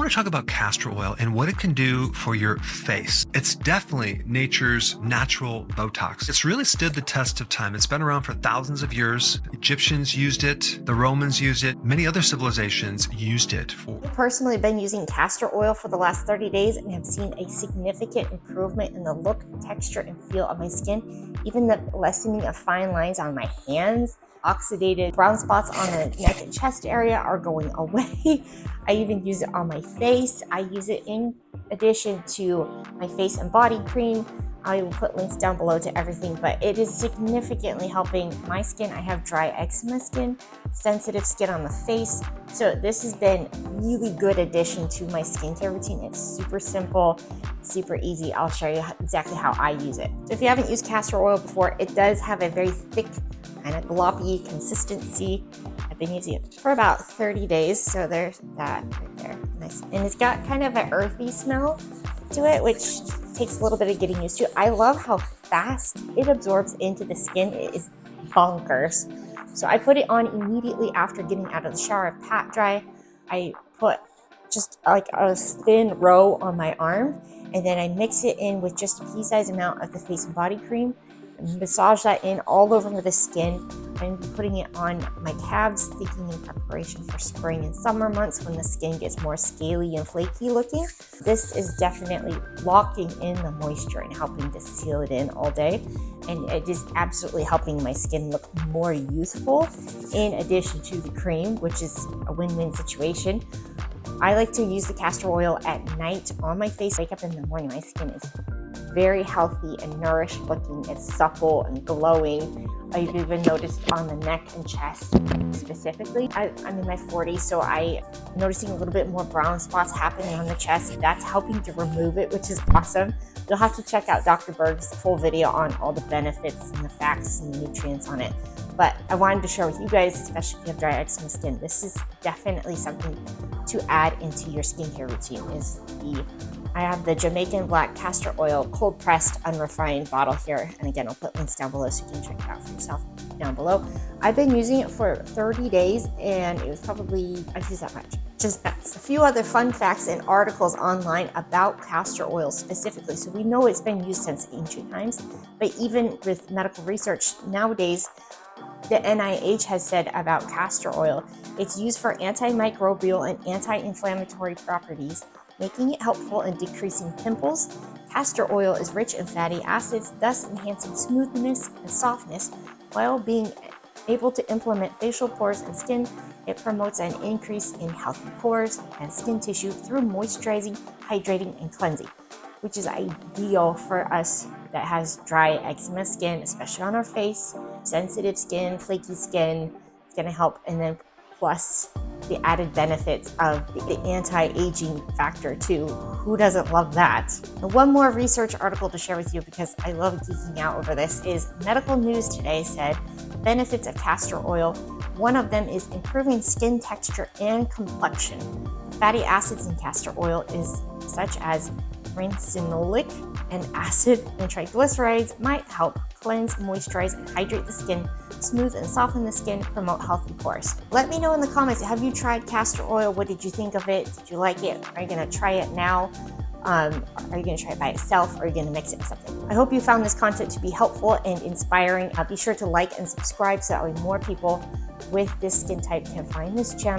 want to talk about castor oil and what it can do for your face. It's definitely nature's natural Botox. It's really stood the test of time. It's been around for thousands of years. Egyptians used it, the Romans used it, many other civilizations used it for. I've personally been using castor oil for the last 30 days and have seen a significant improvement in the look, texture, and feel of my skin. Even the lessening of fine lines on my hands, oxidated brown spots on the neck and chest area are going away. I even use it on my face. I use it in addition to my face and body cream. I will put links down below to everything, but it is significantly helping my skin. I have dry eczema skin, sensitive skin on the face. So this has been a really good addition to my skincare routine. It's super simple, super easy. I'll show you exactly how I use it. So if you haven't used castor oil before, it does have a very thick, kind of gloppy consistency. I've been using it for about 30 days. So there's that right there. Nice. And it's got kind of an earthy smell to it, which takes a little bit of getting used to. I love how fast it absorbs into the skin. It is bonkers. So I put it on immediately after getting out of the shower, pat dry. I put just like a thin row on my arm, and then I mix it in with just a pea-sized amount of the face and body cream and massage that in all over the skin. I'm putting it on my calves, thinking in preparation for spring and summer months when the skin gets more scaly and flaky looking. This is definitely locking in the moisture and helping to seal it in all day. And it is absolutely helping my skin look more youthful in addition to the cream, which is a win-win situation. I like to use the castor oil at night on my face. Wake up in the morning, my skin is very healthy and nourished looking. It's supple and glowing. I've even noticed on the neck and chest specifically. I'm in my 40s, so I'm noticing a little bit more brown spots happening on the chest. That's helping to remove it, which is awesome. You'll have to check out Dr. Berg's full video on all the benefits and the facts and the nutrients on it. But I wanted to share with you guys, especially if you have dry eczema skin, this is definitely something to add into your skincare routine. I have the Jamaican black castor oil cold pressed unrefined bottle here, and again I'll put links down below so you can check it out for yourself down below. I've been using it for 30 days and it was probably, I've used that much. Just nuts. A few other fun facts and articles online about castor oil specifically. So we know it's been used since ancient times, but even with medical research nowadays, the NIH has said about castor oil, it's used for antimicrobial and anti-inflammatory properties, making it helpful in decreasing pimples. Castor oil is rich in fatty acids, thus enhancing smoothness and softness while being able to implement facial pores and skin. It promotes an increase in healthy pores and skin tissue through moisturizing, hydrating, and cleansing, which is ideal for us that has dry eczema skin, especially on our face, sensitive skin, flaky skin. It's gonna help, and then plus the added benefits of the anti-aging factor too. Who doesn't love that? And one more research article to share with you, because I love geeking out over this, is Medical News Today said benefits of castor oil. One of them is improving skin texture and complexion. Fatty acids in castor oil is such as ricinoleic and acid and triglycerides might help cleanse, moisturize, and hydrate the skin, smooth and soften the skin, promote healthy pores. Let me know in the comments, have you tried castor oil? What did you think of it? Did you like it? Are you gonna try it now? Are you gonna try it by itself, or are you gonna mix it with something? I hope you found this content to be helpful and inspiring. Be sure to like and subscribe so that way more people with this skin type can find this channel.